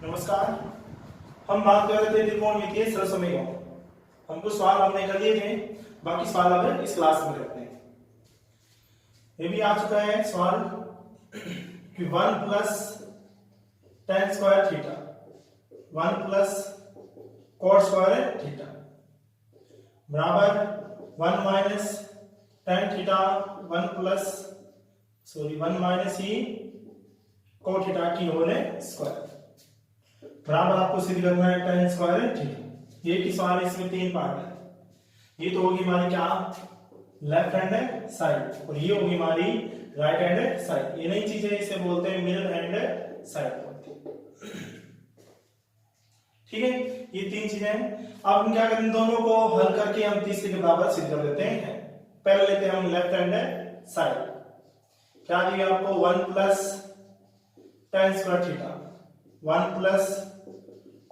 नमस्कार। हम बात कर रहे थे त्रिकोणमितीय सरसमीकरण। हमको सवाल हमने कर लिए थे, बाकी सवाल अब इस क्लास में करते हैं। ये भी आ चुका है सवाल कि 1 plus tan square theta 1 plus cot square theta बराबर 1 माइनस tan थीटा 1 माइनस ही cot थीटा की होल स्क्वायर बराबर आपको सिद्ध करना है tan स्क्वायर थीटा। ये की सवाल इसमें 3 पार्ट है। ये तो होगी हमारी क्या लेफ्ट हैंड साइड और ये होगी हमारी राइट हैंड साइड। ये नई चीजें इसे बोलते हैं मिडल हैंड साइड। ठीक है, ये 3 चीजें हैं। अब हम क्या करें, दोनों को हल करके हम तीसरे के बराबर सिद्ध कर देते हैं। पहले लेते हैं हम लेफ्ट हैंड साइड। क्या दिया आपको 1 plus tan square theta 1 plus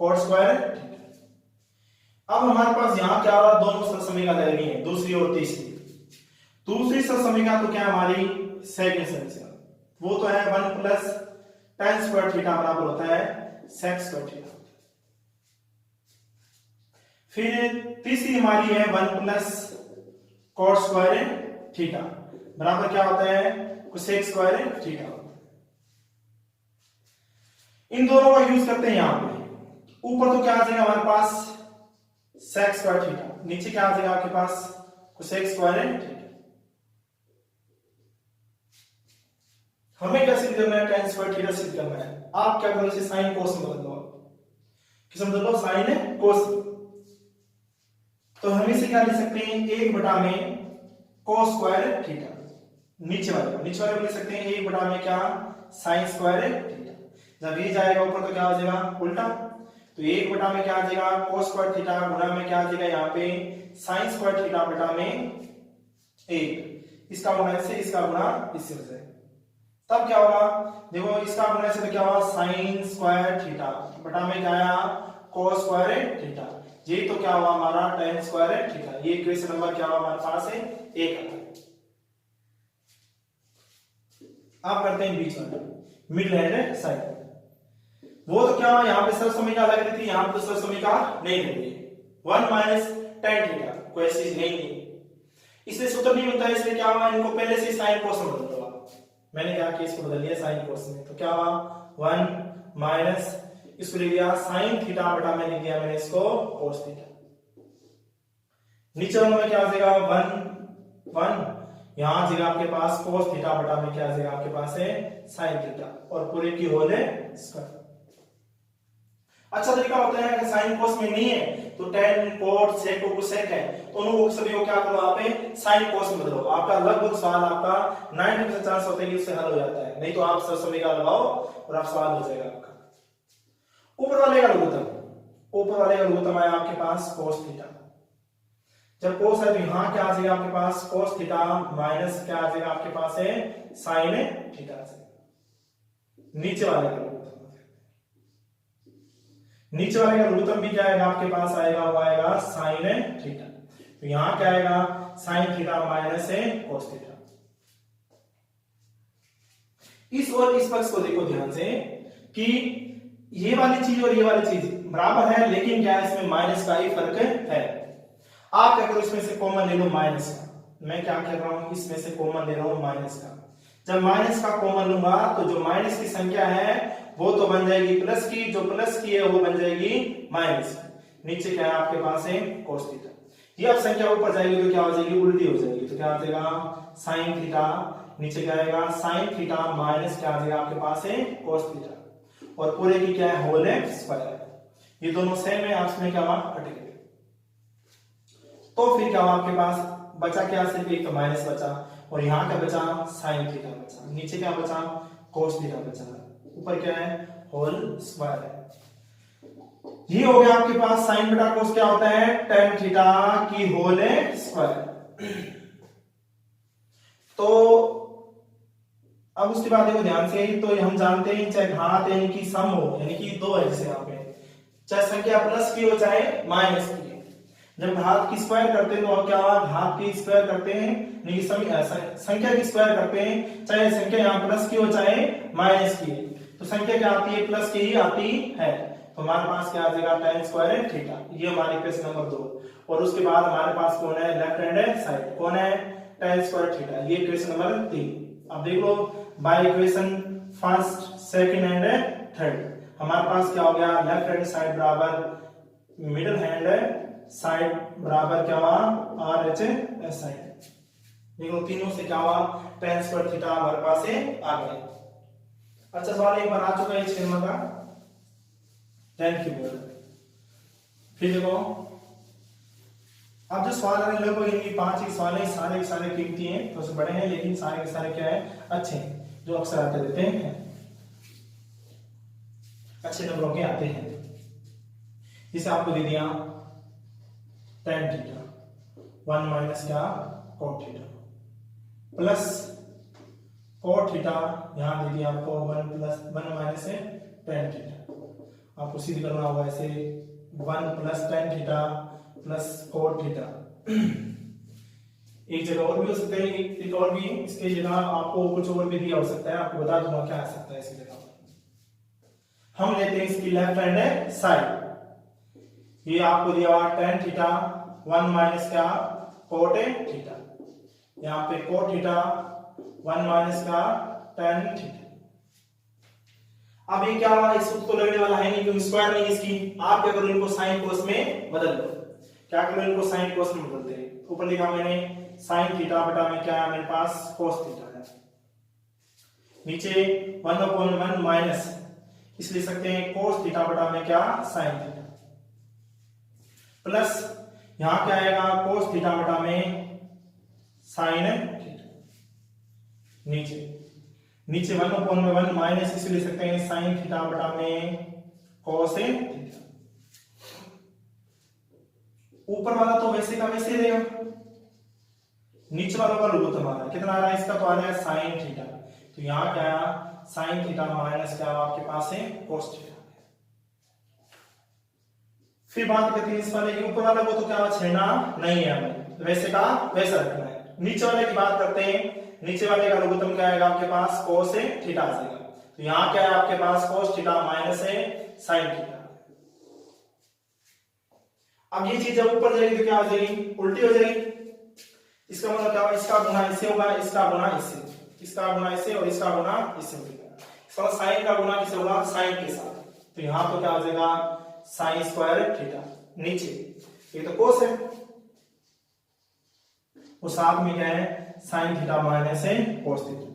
cot square theta. अब हमारे पास यहां क्या हो रहा है, दोनों सरसमीका ले रही है, दूसरी और तीसरी। दूसरी सरसमीका तो क्या हमारी सेकंड सरसमीका, वो तो है 1 प्लस tan स्क्वायर थीटा बराबर होता है sec स्क्वायर थीटा। फिर तीसरी हमारी है 1 प्लस cot स्क्वायर थीटा बराबर क्या होता है sec स्क्वायर थीटा। इन दोनों का यूज करते हैं यहां पे। ऊपर तो क्या आ जाएगा हमारे पास sec स्क्वायर थीटा, नीचे क्या आ जाएगा आपके पास sec स्क्वायर थीटा। हमें क्या सिद्ध करना है, tan स्क्वायर थीटा सिद्ध करना है। आप क्या करो, इसे साइन कोस में बदल दो, किस में बदल दो, साइन कोस। तो हम इसे क्या लिख सकते हैं, 1 बटा में cos स्क्वायर थीटा। नीचे वाले में लिख सकते हैं 1 बटा में क्या sin स्क्वायर थीटा। जब ये जाएगा ऊपर तो क्या हो जाएगा उल्टा, तो 1 बटा में क्या आ जाएगा cos स्क्वायर थीटा गुणा में क्या आ जाएगा यहाँ पे sin स्क्वायर थीटा बटा में 1। इसका गुणा इससे, इसका गुणा इससे हो जाएगा। तब क्या होगा, देखो इसका गुणा से तो क्या होगा sin स्क्वायर थीटा बटा में क्या आया cos स्क्वायर थीटा। ये तो क्या हुआ हमारा tan स्क्वायर थीटा। ये इक्वेशन नंबर क्या हुआ हमारे पास है 1। आप करते हैं बीच में मिड हैंड साइड। वो तो क्या हुआ, यहाँ पे सरसमीका लग रही थी, यहाँ पे सरसमीका नहीं लग रही। 1 माइनस tan थीटा कोई ऐसी चीज नहीं थी, इसलिए सूत्र नहीं बनता। इसलिए क्या हुआ, इनको पहले से साइन कोस में बदल दो। मैंने क्या किया, इसको बदल दिया साइन कोस में। तो क्या हुआ 1 माइनस इसको ले लिया sin थीटा बटा में लिख दिया मैंने इसको cos थीटा। नीचे वालों में क्या आ जाएगा 1 यहां आ जाएगा आपके पास cos थीटा बटा में क्या आ जाएगा आपके पास है sin थीटा और पूरे की होल स्क्वायर। अच्छा तरीका होता है अगर साइन कोस में नहीं है तो tan cot sec को sec है, दोनों सभी को क्या करो आप साइन कोस में बदलो। आपका लगभग सवाल आपका 90% चांस होता है कि उससे हल हो जाता है। नहीं तो आप सरसमीका लगाओ और आप सवाल हो जाएगा आपका। ऊपर वाले का लघुत्तम आया आपके पास cos थीटा। जब cos है तो यहां क्या आ जाएगा आपके पास cos थीटा माइनस क्या आ जाएगा आपके पास है sin थीटा से। नीचे वाले का लघुत्तम भी क्या आएगा आपके पास आएगा, वो आएगा sin थीटा। तो यहां क्या आएगा sin थीटा माइनस है cos थीटा। इस और इस पक्ष को देखो ध्यान से कि ये वाली चीज और ये वाली चीज बराबर है, लेकिन क्या है इसमें माइनस का ही फर्क है। आप क्या करो, इसमें से कॉमन ले लो माइनस का। मैं क्या कर रहा हूं, इसमें से कॉमन ले रहा हूं माइनस का। जब माइनस का कॉमन लूंगा तो जो माइनस की संख्या है वो तो बन जाएगी प्लस की, जो प्लस की है वो बन जाएगी माइनस की। नीचे क्या है आपके पास है cos थीटा। ये अब संख्या ऊपर जाएगी तो क्या हो जाएगी उल्टी हो जाएगी। तो क्या आ जाएगा sin थीटा, नीचे क्या आएगा sin थीटा माइनस क्या आ जाएगा आपके पास है cos थीटा और पूरे की क्या है होल स्क्वायर। ये दोनों सेम है, आपस क्या हुआ हट गए। तो फिर क्या हुआ आपके पास बचा क्या, सिर्फ एक तो माइनस बचा और यहाँ क्या बचा sin थीटा बचा। नीचे क्या बचा cos थीटा बचा, ऊपर क्या है होल स्क्वायर है। ये हो गया आपके पास sin बटा cos क्या होता है tan थीटा की होल स्क्वायर। तो अब उसके बाद देखो ध्यान से, तो हम जानते हैं चाहे घात यानी कि सम हो, यानी कि 2 है जैसे यहाँ पे, चाहे संख्या प्लस की हो चाहे माइनस की। जब घात की स्क्वायर करते हैं तो क्या हुआ, घात की स्क्वायर करते हैं संख्या की स्क्वायर करते हैं, चाहे संख्या यहाँ प्लस की हो चाहे माइनस की। तो संख्या क्या आती है, प्लस की ही आती है। तो हमारे पास क्या आ जाएगा, tan स्क्वायर थीटा। ये हमारी इक्वेशन नंबर 2। और उसके बाद हमारे पास कौन है, लेफ्ट हैंड साइड कौन है, tan स्क्वायर थीटा। ये इक्वेशन नंबर 3। अब देख लो by equation first, second and third हमारे पास क्या हो गया, लेफ्ट हैंड साइड बराबर मिडिल हैंड साइड बराबर क्या हुआ, आर एच एस साइड। देखो तीनों से क्या हुआ, tan स्क्वायर थीटा हमारे पास से आ गया। अच्छा सवाल एक बार आ चुका है इस नंबर का, थैंक यू। फिर देखो अब जो सवाल है लगभग इनकी 5 ही सवाल है, सारे के सारे कीमती हैं, तो बड़े हैं लेकिन सारे के सारे क्या है, अच्छे हैं, जो अक्सर आते रहते हैं, अच्छे नंबरों के आते हैं। इसे आपको दे दिया tan थीटा 1 माइनस क्या, cot theta plus cot theta, यहां दे दिया आपको 1 प्लस 1 माइनस tan थीटा। आपको सीधी करना होगा ऐसे 1 plus tan theta plus cot theta. एक जगह और भी हो सकता है, एक और भी इसके जगह आपको कुछ और भी दिया हो सकता है, आपको बता दूंगा क्या आ सकता है इसकी जगह। हम लेते हैं इसकी लेफ्ट हैंड साइड। ये आपको दिया हुआ tan थीटा 1 माइनस क्या, cot थीटा। यहाँ पे cot थीटा 1 माइनस का tan थीटा। अब ये क्या हुआ, इस सूत्र को लगने वाला है नहीं क्योंकि स्क्वायर नहीं इसकी। आप क्या करो, इनको साइन कोस में बदल दो। क्या करो, इनको साइन कोस में बदलते हैं। ऊपर लिखा मैंने साइन थीटा बटा में क्या है मेरे पास, कोस थीटा है। नीचे 1/1 माइनस, इसलिए सकते हैं कोस थीटा बटा में क्या, साइन थीटा। प्लस यहां क्या आएगा, कोस थीटा बटा में साइन थीटा। नीचे 1/1 माइनस, इसलिए सकते हैं साइन थीटा बटा में कोस थीटा। ऊपर वाला तो वैसे का वैसे रहेगा, नीचे वालों का लघुत्तम आ रहा है, कितना आ रहा है इसका, तो आ रहा है साइन थीटा। तो यहां क्या आया, साइन थीटा माइनस क्या आपके पास है, कोस थीटा। फिर बात करते हैं इस वाले के ऊपर वाले को, तो क्या छेड़ना नहीं है हमें, वैसे का वैसा रखना है। नीचे वाले की बात करते हैं, नीचे वाले का लघुत्तम क्या आएगा आपके पास, कोस थीटा आ जाएगा। तो यहां क्या है आपके पास, कोस थीटा माइनस है साइन थीटा। अब ये चीज जब ऊपर जाएगी तो क्या हो जाएगी, उल्टी हो जाएगी। इसका मतलब क्या होगा, इसका गुना इससे होगा, इसका गुना इससे, इसका गुना इससे और इसका गुना इससे होगा। इसका साइन का गुना किससे होगा, साइन के साथ। तो यहां तो क्या हो जाएगा, साइन स्क्वायर थीटा। नीचे ये तो कोस है, वो साथ में क्या है, साइन थीटा माइनस है कोस थीटा।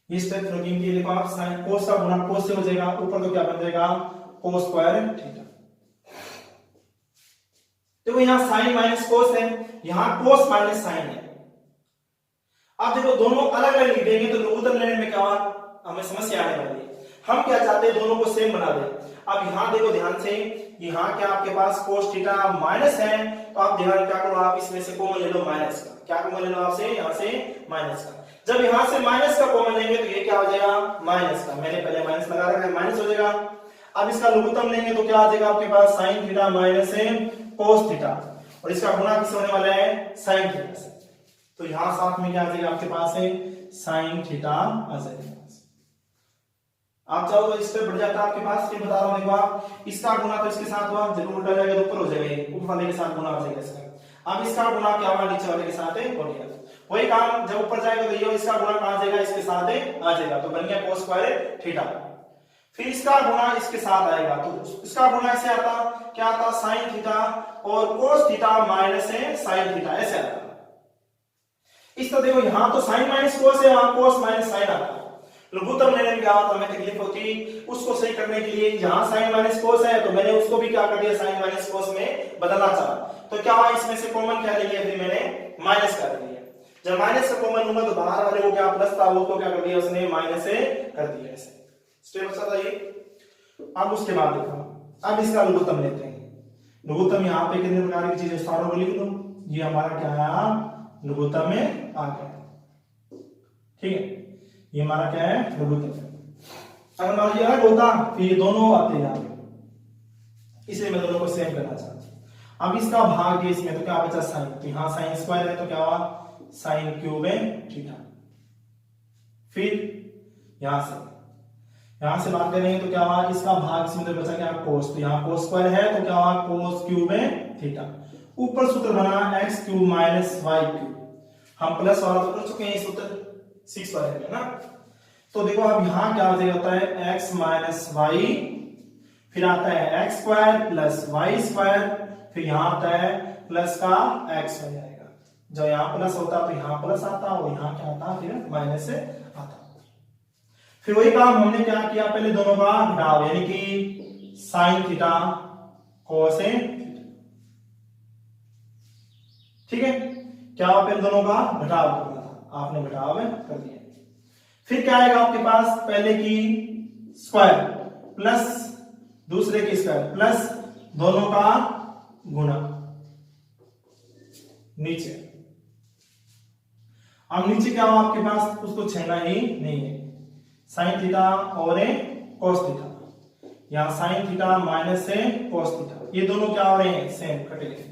ये स्टेप प्रोटीन की देखो आप, साइन कोस का गुना कोस से हो जाएगा, ऊपर तो क्या बन जाएगा, कोस स्क्वायर थीटा। देखो यहां साइन माइनस कोस है, यहां कोस माइनस साइन है। अब देखो दोनों अलग अलग लिखेंगे तो लघुत्तम लेने में क्या हमें समस्या आने वाली है। हम क्या चाहते हैं, दोनों को सेम बना दें। अब यहां देखो ध्यान से, यहां क्या आपके पास कोस थीटा माइनस है, तो आप ध्यान क्या करो, आप इसमें से कॉमन ले लो माइनस का। क्या कॉमन ले लो आपसे, यहां से माइनस का। जब यहां से माइनस का कॉमन लेंगे तो ये क्या हो जाएगा, माइनस का। मैंने पहले माइनस लगा रखा है, माइनस हो जाएगा। अब इसका लघुत्तम लेंगे तो क्या आ जाएगा आपके पास, साइन थीटा माइनस है कोस थीटा, और इसका गुणा किससे होने वाला है, साइन थीटा से। तो यहां साथ में क्या आ जाएगा आपके पास है, साइन थीटा आ जाएगा। आप चाहो तो इससे बढ़ जाता है आपके पास, फिर बता रहा हूं, देखो आप इसका गुना तो इसके साथ हुआ, जब उल्टा जाएगा तो ऊपर हो जाएगा, ऊपर वाले के साथ गुना हो जाएगा इसका। अब इसका गुना क्या हुआ, नीचे वाले के साथ हो गया। वही काम जब ऊपर जाएगा तो ये इसका गुना कहां जाएगा, इसके साथ आ जाएगा, तो बन गया कोस स्क्वायर थीटा। फिर इसका गुना इसके साथ आएगा, तो इसका गुना ऐसे आता, क्या आता, साइन थीटा और कोस थीटा माइनस है साइन थीटा, ऐसे आता। इस तरह देखो यहां तो साइन माइनस कोस है, वहां कोस माइनस साइन आता। लघुत्तम लेने में क्या होता, हमें तकलीफ होती, उसको सही करने के लिए यहां साइन माइनस कोस है तो मैंने उसको भी क्या कर दिया, साइन माइनस कोस में बदलना चाहा। तो क्या हुआ, इसमें से कॉमन क्या ले लिया, फिर मैंने माइनस कर दिया। जब माइनस का कॉमन लूंगा तो बाहर वाले को क्या प्लस था, उसको क्या कर दिया उसने, माइनस से कर दिया। ऐसे स्टेप अच्छा था ये। अब उसके बाद देखो, अब इसका लघुत्तम लेते हैं। लघुत्तम यहाँ पे कितने प्रकार की चीजें, सारों को लिख दो। ये हमारा क्या आया, लघुत्तम में आ गया, ठीक है। ये हमारा क्या है, लघुत्तम। अगर मान लीजिए अलग होता फिर ये दोनों आते यहाँ पे, इसलिए मैं दोनों को सेम करना चाहता हूं। अब इसका भाग है इसमें, तो क्या बचा, साइन। तो यहाँ साइन स्क्वायर है तो क्या हुआ, साइन क्यूब थीटा। फिर यहां से यहां से बात करेंगे तो क्या हुआ, इसका भाग इसमें तो बचा क्या कोस, तो यहाँ कोस स्क्वायर है तो क्या हुआ कोस क्यूब में थीटा, ऊपर सूत्र बना x cube minus y cube, हम प्लस वाला तो कर चुके हैं सूत्र 6 वाले में ना। तो देखो अब यहाँ क्या होता है एक्स माइनस वाई, फिर आता है x square plus y square, फिर यहाँ आता है प्लस का एक्स हो जाएगा, जब यहाँ प्लस होता तो यहाँ प्लस आता और यहाँ क्या आता फिर माइनस से आता। फिर वही काम हमने क्या किया, पहले दोनों का घटाव यानी कि साइन थीटा कोसेन थीटा, ठीक है, क्या पहले दोनों का घटाव करना था, आपने घटाव कर दिया। फिर क्या आएगा आपके पास, पहले की स्क्वायर प्लस दूसरे की स्क्वायर प्लस दोनों का गुणा नीचे। अब नीचे क्या हुआ आपके पास, उसको छेड़ना ही नहीं है, साइन थीटा और कोस थीटा, यहां साइन थीटा माइनस से कोस थीटा, ये दोनों क्या हो रहे हैं सेम कटेंगे।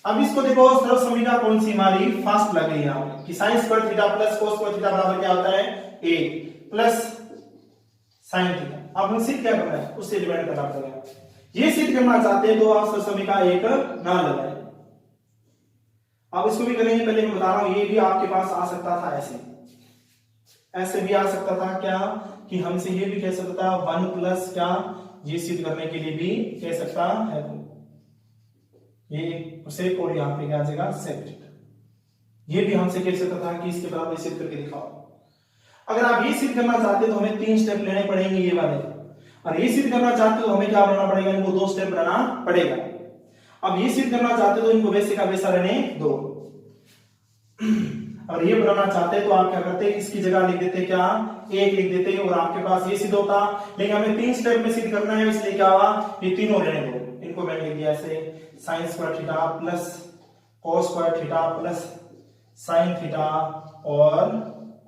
अब इसको देखो सर्व समीकरण कौन सी हमारी फर्स्ट लग रही है यहाँ पे कि sine square theta plus cos square theta बराबर क्या होता है a प्लस साइन थीटा। अब हम सिद्ध क्या करना है, उससे डिवाइड करना पड़ेगा। ये सिद्ध करना चाहते हैं तो आप सर्व समीकरण एक ना लगाएं। अब इसको भी करेंगे, पहले मैं बता रहा हूं ये भी आपके पास आ सकता था ऐसे भी आ सकता था क्या कि हमसे ये भी कह सकता था 1 प्लस क्या, ये सिद्ध करने के लिए भी कह सकता है ये उसे और यहाँ पे क्या आ जाएगा सेक, ये भी हमसे कह सकता था कि इसके बराबर सिद्ध करके दिखाओ। अगर आप ये सिद्ध करना चाहते तो हमें 3 स्टेप लेने पड़ेंगे ये वाले, और ये सिद्ध करना चाहते तो हमें क्या बनाना पड़ेगा, इनको 2 स्टेप बनाना पड़ेगा। अब ये सिद्ध करना चाहते तो इनको वैसे का वैसा रहने दो, और ये बनाना चाहते तो आप क्या करते, इसकी जगह लिख देते क्या 1 लिख देते और आपके पास ये सिद्ध होता। लेकिन हमें 3 स्टेप में सिद्ध करना है, इसलिए क्या हुआ ये तीनों रहने दो, इनको मैंने लिख दिया ऐसे sine square theta plus cos square theta plus sine theta और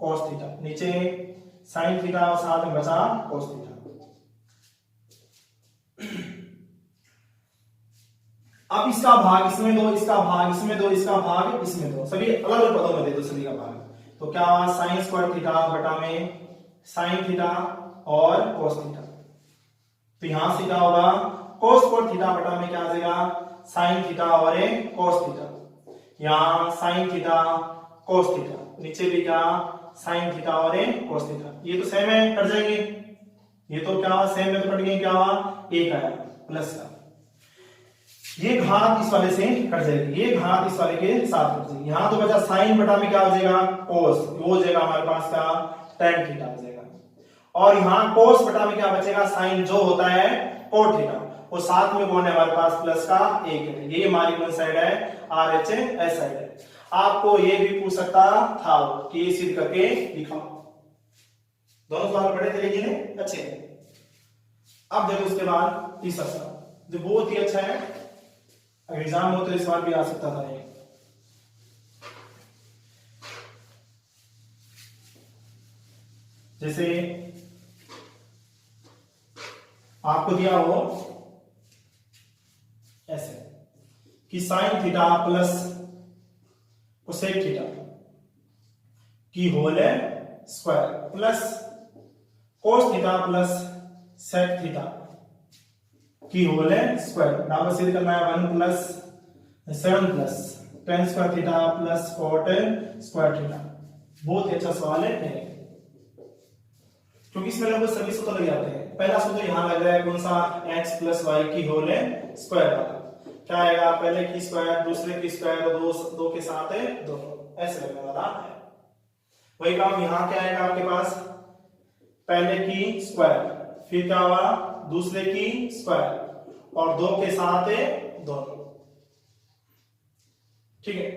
कोस थीटा, नीचे साइन थीटा और साथ में बचा कोस थीटा। अब इसका भाग इसमें दो, इसका भाग इसमें दो, इसका भाग इसमें दो, सभी अलग अलग पदों में दे दो सभी का भाग। तो क्या हुआ साइन स्क्वायर थीटा बटा में साइन थीटा और कोस थीटा, तो यहां से क्या होगा कोस स्क्वायर थीटा बटा में क्या आ जाएगा साइन थीटा और कोस थीटा, यहां साइन थीटा कोस थीटा, नीचे भी क्या साइन थीटा और कोस थीटा, ये तो सेम है कट जाएंगे, ये तो क्या सेम है तो कट गए, क्या हुआ 1 आया प्लस का, ये घात इस वाले से कट जाएगी, ये घात इस वाले के साथ कट जाएगी। यहां तो बचा साइन बटा में क्या हो जाएगा कोस, वो हो जाएगा हमारे पास का tan थीटा हो जाएगा, और यहां कोस बटा में क्या बचेगा साइन जो होता है कोट थीटा, और साथ में कौन है हमारे पास प्लस का 1 है, ये हमारी कौन साइड है RHS साइड है। आपको ये भी पूछ सकता था कि ये सिद्ध करके दिखाओ, दोनों सवाल पढ़े थे लेकिन अच्छे। अब देखो उसके बाद तीसरा सवाल जो बहुत ही अच्छा है, अगर एग्जाम हो तो इस बार भी आ सकता था ये। जैसे आपको दिया हो ऐसे कि sine theta plus cosec theta की whole square plus cos theta plus sec theta की होल स्क्वायर बराबर सिद्ध करना है 1 plus 7 plus tan square theta plus cot square theta. बहुत ही अच्छा सवाल है क्योंकि इसमें लगभग सभी सूत्र लग जाते हैं। पहला सूत्र यहां लग रहा है कौन सा x प्लस वाई की होल स्क्वायर वाला, क्या आएगा पहले की स्क्वायर दूसरे की स्क्वायर और दो के साथ है दोनों, ऐसे लगने वाला है। वही काम यहां क्या आएगा आपके पास, पहले की स्क्वायर फिर क्या हुआ दूसरे की स्क्वायर और 2 के साथ है दोनों, ठीक है।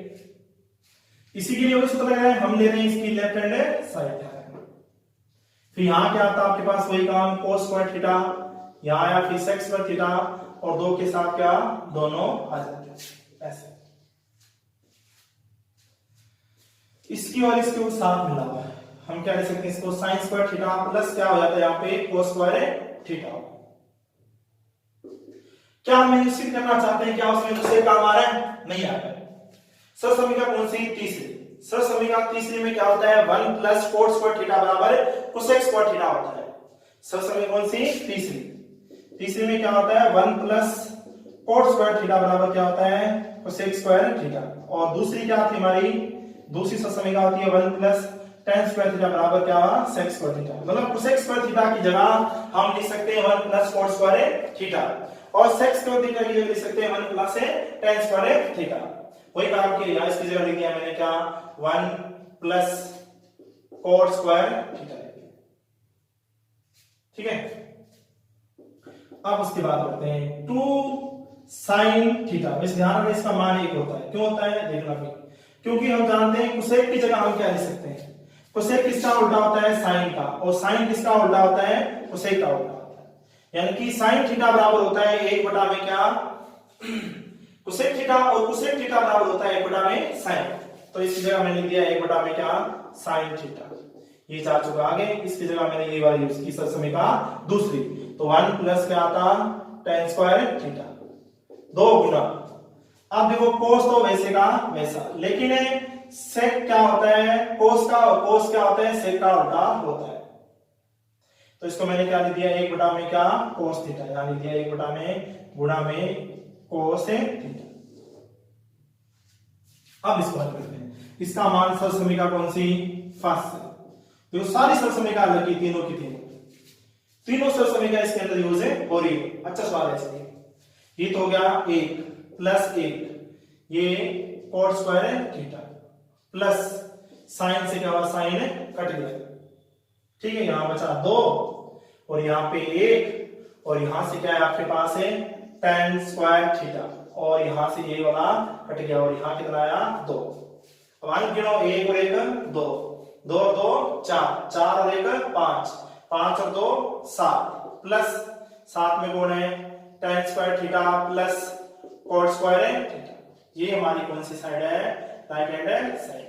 इसी के लिए वही सूत्र लग रहा है, हम ले रहे हैं इसकी लेफ्ट हैंड साइड। फिर यहां क्या आता है आपके पास वही काम कोस स्क्वायर थीटा, यहां आया फिर सेक स्क्वायर थीटा और 2 के साथ क्या दोनों आ जाते हैं ऐसे। इसकी और इसके साथ मिला हुआ है, हम क्या ले सकते हैं इसको साइन स्क्वायर थीटा प्लस क्या हो जाता है यहाँ पे कोस स्क्वायर थीटा। क्या हम सिद्ध करना चाहते हैं क्या उसमें दूसरे काम आ रहा है, नहीं आ रहा है। सर समीकरण कौन सी तीसरी, सर समीकरण तीसरी में क्या होता है 1 प्लस कोस स्क्वायर थीटा बराबर कोसेक स्क्वायर थीटा होता है। सरसमी कौन सी? तीसरी। तीसरी में क्या होता है 1 प्लस कोट स्क्वायर थीटा बराबर क्या होता है कोसेक स्क्वायर थीटा। और दूसरी क्या थी हमारी? दूसरी सरसमी क्या होती है 1 प्लस tan स्क्वायर थीटा बराबर क्या हुआ sec स्क्वायर थीटा। मतलब कोसेक स्क्वायर थीटा की जगह हम लिख सकते हैं 1 प्लस कोट स्क्वायर थीटा और sec स्क्वायर थीटा की जगह लिख सकते हैं 1 प्लस tan स्क्वायर थीटा। वही काम किया, इसकी जगह लिख दिया मैंने क्या 1 प्लस कोट स्क्वायर थीटा। ठीक है, अब उसके बाद करते हैं 2 sin थीटा। इस ध्यान रखें इसका मान 1 होता है। क्यों होता है देखना फिर, क्योंकि हम जानते हैं कोसेक की जगह हम क्या लिख सकते हैं, कोसेक किसका उल्टा होता है साइन का, और साइन किसका उल्टा होता है कोसेक का उल्टा होता है। यानी कि साइन थीटा बराबर होता है 1 बटा में क्या कोसेक थीटा, और कोसेक थीटा बराबर होता है 1 बटा में साइन। तो इसकी जगह मैंने लिख दिया 1 बटा में क्या साइन थीटा। ये जा चुका आगे, इसकी जगह मैंने ये वाली यूज की सरसमी का दूसरी। तो 1 प्लस क्या आता tan स्क्वायर थीटा 2 गुना। अब देखो कोस तो वैसे का वैसा, लेकिन सेक क्या होता है कोस का, और कोस क्या होता है सेक का उल्टा होता है। तो इसको मैंने क्या लिख दिया 1 बटा में क्या कोस थीटा, यहां लिख दिया 1 बटा में गुणा में कोस थीटा। अब इसको हल करते हैं। इसका मान सरसमी का कौन सी फर्स्ट है, तो सारी सरसमी का अलग की तीनों की तीनों सरसमी का इसके अंदर यूज है हो रही है। अच्छा सवाल है इसलिए। ये तो हो गया 1 प्लस 1 ये coat square theta plus sign से क्या हुआ साइन कट गया। ठीक है, यहां बचा 2 और यहां पे 1 और यहां से क्या है आपके पास है tan स्क्वायर थीटा, और यहां से ये वाला कट गया और यहां कितना आया 2। अब अंक गिनो 1 और 1 2 2 और 2 4 4 और 1 5 5 और 2 7 प्लस 7 में कौन है tan square theta plus cot square theta. ये हमारी कौन सी साइड है राइट हैंड साइड।